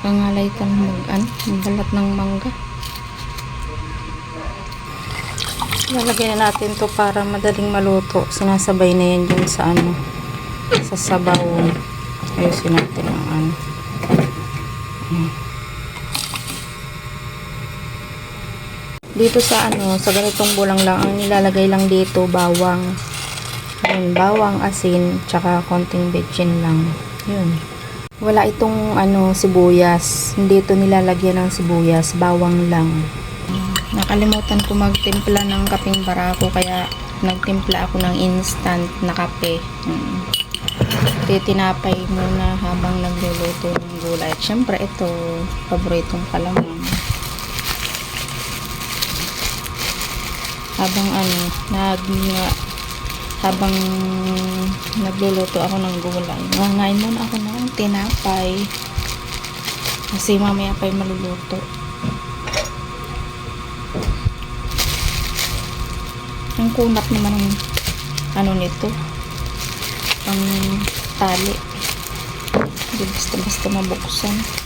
Nakangalay ka ng magbalat ng mangga. Lalagyan na natin to para madaling maluto. Sinasabay na yan dyan sa sa sabaw. Ayusin natin ang dito sa sa ganitong bulang lang, ang nilalagay lang dito, bawang. Ayun, bawang, asin, tsaka konting bechin lang. Yun. Wala itong sibuyas. Hindi ito nilalagyan ng sibuyas, bawang lang. Nakalimutan ko magtimpla ng kapeng barako, kaya nagtimpla ako ng instant na kape. Tinapay muna habang nagluluto ng gulay. At syempre ito, paboritong kalamang. Habang nagluluto ako ng gulay, nangain muna ako ng tinapay kasi mamaya pa'y maluluto. Ang kunat naman ng nito, ang tali, hindi basta mabuksan.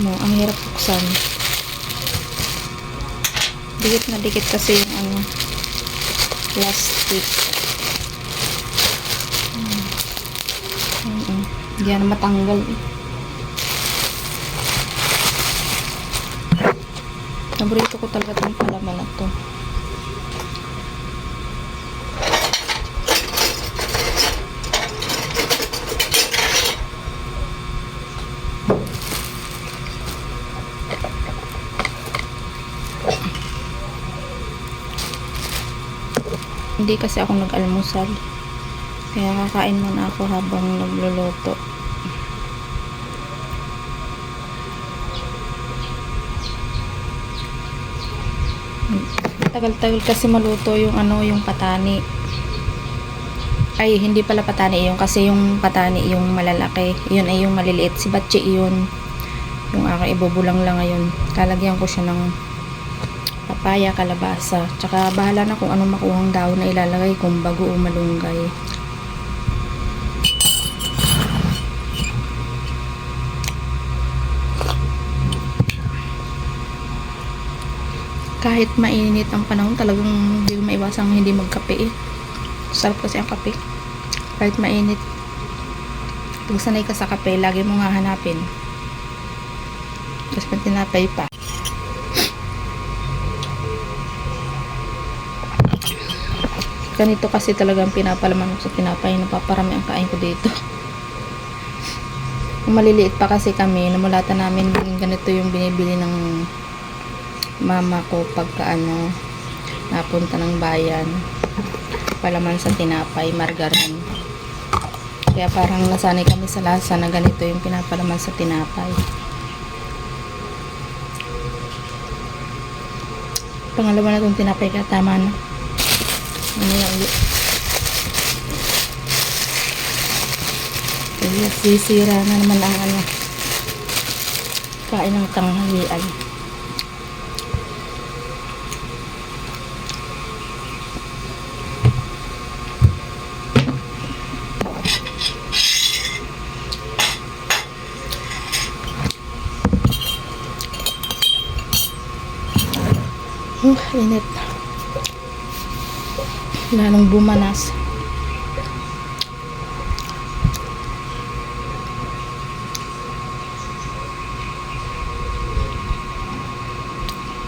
Ang hirap buksan. Dikit na dikit kasi yung plastic. Hindi na matanggal. Paborito ko talaga itong palaman na to. Hindi kasi ako nag-almusal, kaya kakain muna ako habang nagluluto. Tagal-tagal kasi maluto yung yung patani. Ay, hindi pala patani yung, kasi yung patani yung malalaki, yun ay yung maliliit. Si Batche yun, yung aking ibubulang lang ngayon. Lalagyan ko siya ng papaya, kalabasa, tsaka bahala na kung anong makuhang daon na ilalagay, kung bago o malunggay. Kahit mainit ang panahon, talagang hindi maiwasang hindi magkape. Sarap kasi ang kape kahit mainit. Pag sanay ka sa kape, lagi mo nga hanapin. Tapos pag tinapay pa, ganito kasi talagang pinapalaman ko sa tinapay. Napaparami ang kain ko dito. Kung maliliit pa kasi kami, namulatan namin ganito yung binibili ng mama ko pagka napunta ng bayan. Palaman sa tinapay, margarine. Kaya parang nasanay kami sa lasa na ganito yung pinapalaman sa tinapay. Pangalawa na itong tinapay, kaya tama na. Kaya sisira na naman ang kain ng tanghalian. Init. Lalong bumanas.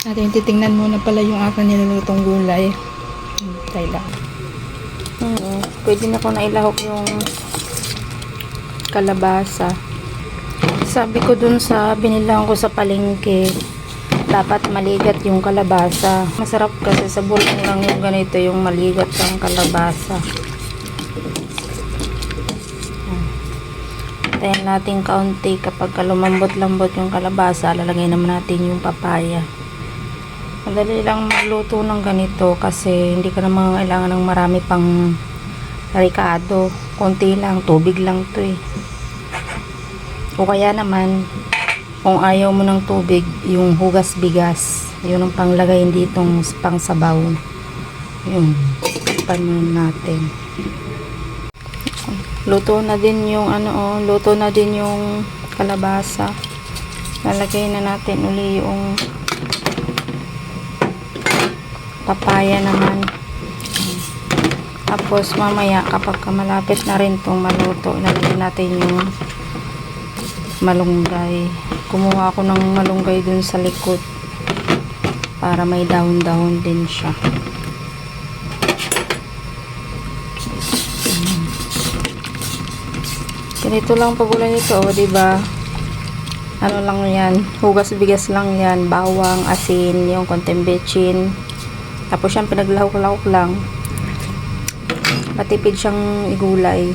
Natin titingnan muna pala yung aking nilulutong gulay. Hintay lang. Pwede na ko na ilahok yung kalabasa. Sabi ko dun sa binilang ko sa palengke, dapat maligat yung kalabasa. Masarap kasi sa bulong lang yung ganito, yung maligat ang kalabasa. Tayan natin kaunti. Kapag lumambot-lambot yung kalabasa, lalagay naman natin yung papaya. Madali lang magluto ng ganito kasi hindi ka naman kailangan ng marami pang ricado. Konti lang, tubig lang to eh. O kaya naman, kung ayaw mo ng tubig, yung hugas bigas, yun ang panglagay ditong pang sabaw. Yun, Takpan muna natin. Luto na din yung luto na din yung kalabasa. Lalagay na natin uli yung papaya naman. Tapos mamaya kapag malapit na rin tong maluto, lalagay natin yung malunggay. Kumuha ako ng malunggay dun sa likod para may dahon-dahon din siya. Ganito lang pagulan nito, diba? Ano lang yan, hugas bigas lang yan, bawang, asin, yung konting bechin. Tapos yan, pinaglahok-lahok lang. Matipid siyang igulay.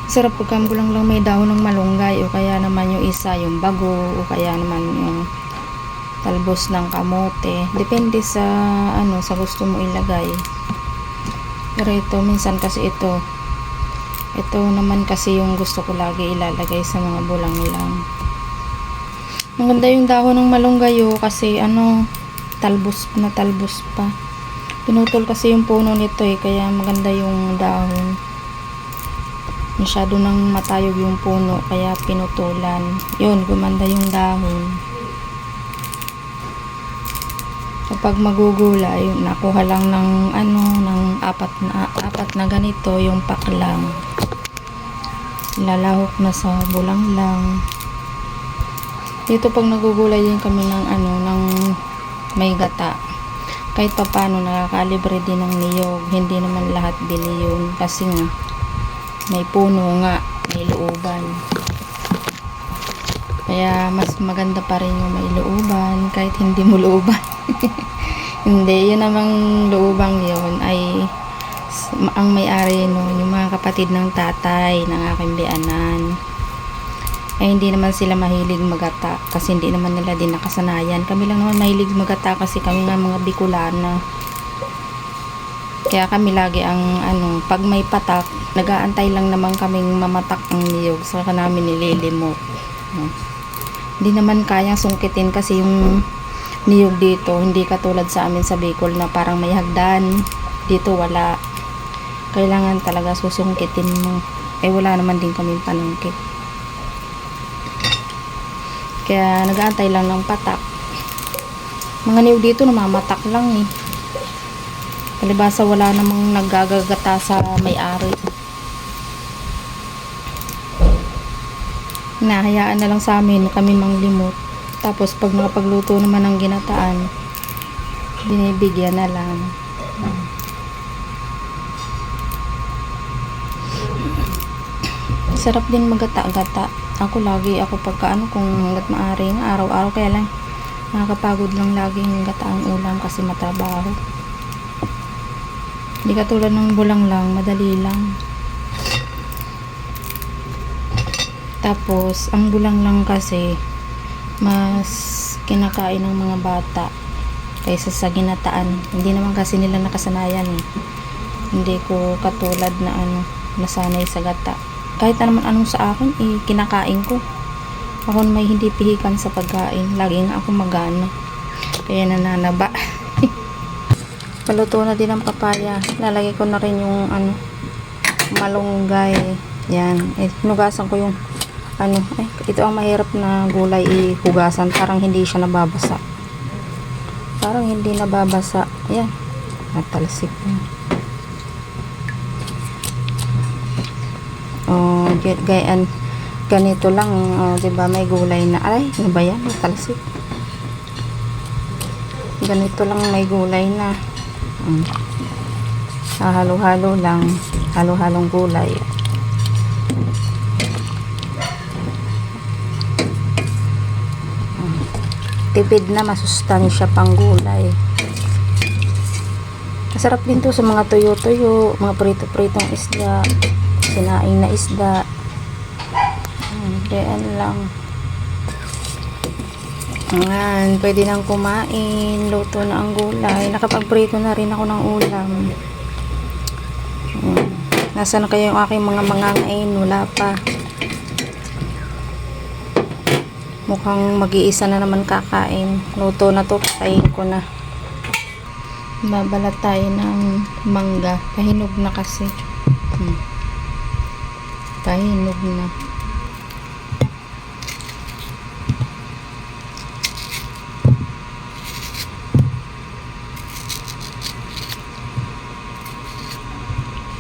Sarap pagkambulang lang may dahon ng malunggay, o kaya naman yung isa, yung bago, o kaya naman yung talbos ng kamote. Depende sa sa gusto mo ilagay. Pero ito, minsan kasi ito naman kasi yung gusto ko lagi ilalagay sa mga bulang lang. Maganda yung dahon ng malunggay kasi talbos pa. Pinutol kasi yung puno nito kaya maganda yung dahon. Masyado nang matayog yung puno kaya pinutulan. Yun, gumanda yung dahon. Kapag magugulay, nakuha lang ng apat na ganito yung paklang. Lalahok na sa bulang lang. Dito pag nagugulay din kami ng ng may gata. Kahit papaano nakakalibre din ng niyog. Hindi naman lahat bili yun kasi nga may puno nga, may looban. Kaya mas maganda pa rin yung may looban kahit hindi mo looban. Hindi, yun namang loobang yun ay ang may-ari nun, yung mga kapatid ng tatay ng aking bianan. Ay hindi naman sila mahilig magata kasi hindi naman nila din nakasanayan. Kami lang naman mahilig magata kasi kami nga mga Bicolana. Kaya kami lagi ang pag may patak, nag-aantay lang naman kaming mamatak ang niyog, saka namin nililimot. Hindi naman kayang sungkitin kasi yung niyog dito, hindi katulad sa amin sa Bicol na parang may hagdan. Dito wala. Kailangan talaga susungkitin mo. Wala naman din kaming panungkit. Kaya nag-aantay lang ng patak. Mga niyog dito namamatak lang Palibasa wala namang naggagagata sa may-ari. Nahayaan na lang sa amin kami manglimot. Tapos pag nakapagluto naman ng ginataan, binibigyan na lang. Sarap din magata-gata. Ako pagka kung hanggat maaari nga araw-araw, kaya lang nakakapagod lang lagi yung gataang ulam kasi matrabaho. Hindi katulad ng bulang lang, madali lang. Tapos ang bulang lang kasi mas kinakain ng mga bata kaysa sa ginataan. Hindi naman kasi nila nakasanayan Hindi ko katulad na nasanay sa gata. Kahit naman anong sa akin, kinakain ko. Ako may hindi pihikan sa pagkain. Lagi nga ako magana. Kaya nananaba. Paluto na din ang papaya. Lalagay ko na rin yung malunggay. Yan. Hinugasan ko yung ito ang mahirap na gulay ihugasan. Parang hindi siya nababasa. Yan. Natalsik na. Ganito lang. Diba may gulay na. Ay, ano ba yan? Natalsik. Ganito lang may gulay na. Halo-halo lang. Halo-halong gulay. Tipid na, masustansya pang gulay. Masarap din to sa mga tuyo-tuyo, mga prito-pritong isda, sinaing na isda. Diyan lang. Ayan, pwede nang kumain. Luto na ang gulay. Nakapagprito na rin ako ng ulam. Nasaan na kayo yung aking mga mangangain? Wala pa. Mukhang mag-iisa na naman kakain. Luto na to, patayin ko na. Babalat tayo ng mangga. Pahinog na kasi. Pahinog na.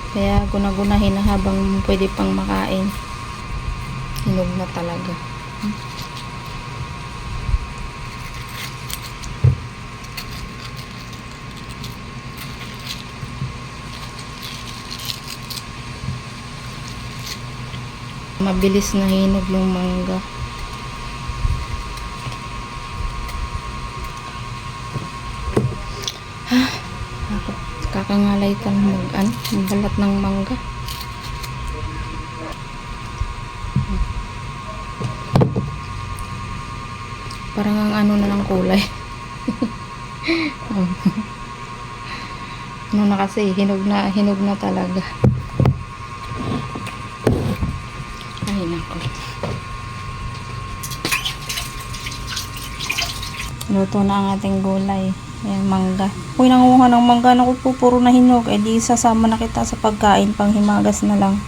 Kaya gunagunahin na habang pwede pang makain. Hinog na talaga. Mabilis na hinog yung mangga. Kakangalay tayo magbalat ng mangga. Parang ang ano na ng kulay. Ano na kasi, hinog na talaga. Ay nako. Luto na ang ating gulay. Ayan, mangga. Uy, nangunguha ng mangga. Naku po, puro na hinog. Eh, di sasama na kita sa pagkain. Panghimagas na lang.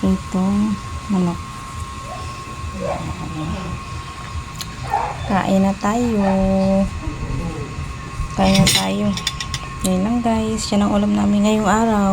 Ito, manok. Kain na tayo. Kain na tayo. Yan lang guys. Yan ang ulam namin ngayong araw.